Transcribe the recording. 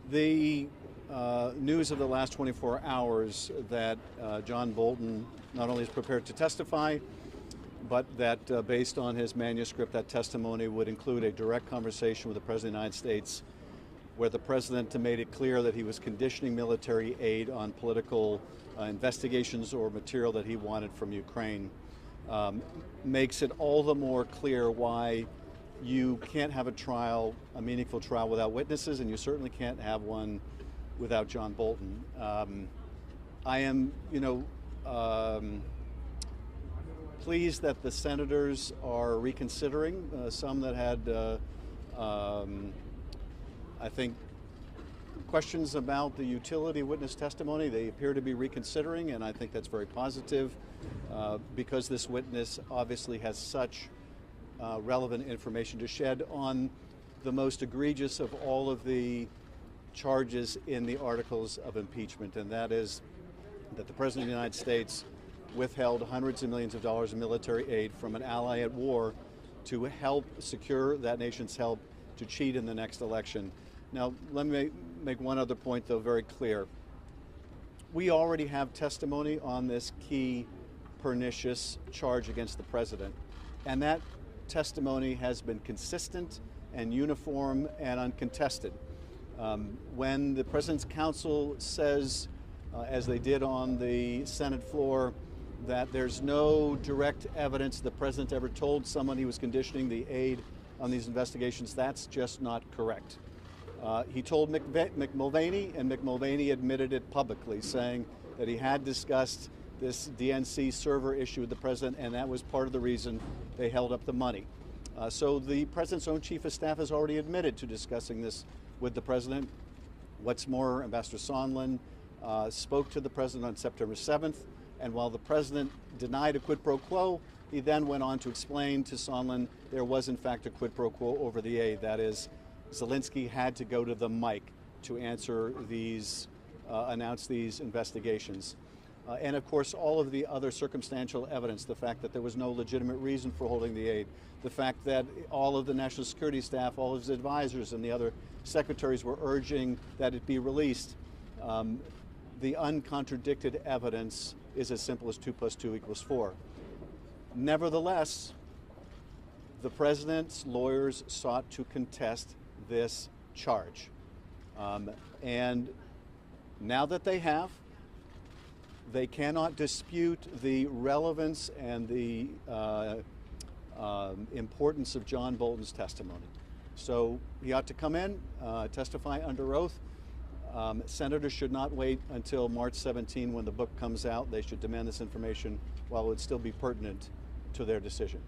The news of the last 24 hours that John Bolton not only is prepared to testify, but that based on his manuscript, that testimony would include a direct conversation with the President of the United States, where the President made it clear that he was conditioning military aid on political investigations or material that he wanted from Ukraine, makes it all the more clear why you can't have a trial, a meaningful trial, without witnesses, and you certainly can't have one without John Bolton. I am, pleased that the senators are reconsidering, some that had, I think, questions about the utility of witness testimony. They appear to be reconsidering, and I think that's very positive because this witness obviously has such relevant information to shed on the most egregious of all of the charges in the articles of impeachment, and that is that the President of the United States withheld hundreds of millions of dollars in military aid from an ally at war to help secure that nation's help to cheat in the next election. Now, let me make one other point, though, very clear. We already have testimony on this key pernicious charge against the President, and that testimony has been consistent and uniform and uncontested. When the President's counsel says, as they did on the Senate floor, that there's no direct evidence the President ever told someone he was conditioning the aid on these investigations, that's just not correct. He told Mulvaney, and Mulvaney admitted it publicly, saying that he had discussed this DNC server issue with the President, and that was part of the reason they held up the money. So the President's own Chief of Staff has already admitted to discussing this with the President. What's more, Ambassador Sondland spoke to the President on September 7th, and while the President denied a quid pro quo, he then went on to explain to Sondland there was in fact a quid pro quo over the aid. That is, Zelensky had to go to the mic to answer these, announce these investigations. And of course, all of the other circumstantial evidence, the fact that there was no legitimate reason for holding the aid, the fact that all of the national security staff, all of his advisors and the other secretaries were urging that it be released. The uncontradicted evidence is as simple as 2 + 2 = 4. Nevertheless, the President's lawyers sought to contest this charge. And now that they have, they cannot dispute the relevance and the importance of John Bolton's testimony. So he ought to come in, testify under oath. Senators should not wait until March 17 when the book comes out. They should demand this information while it would still be pertinent to their decision.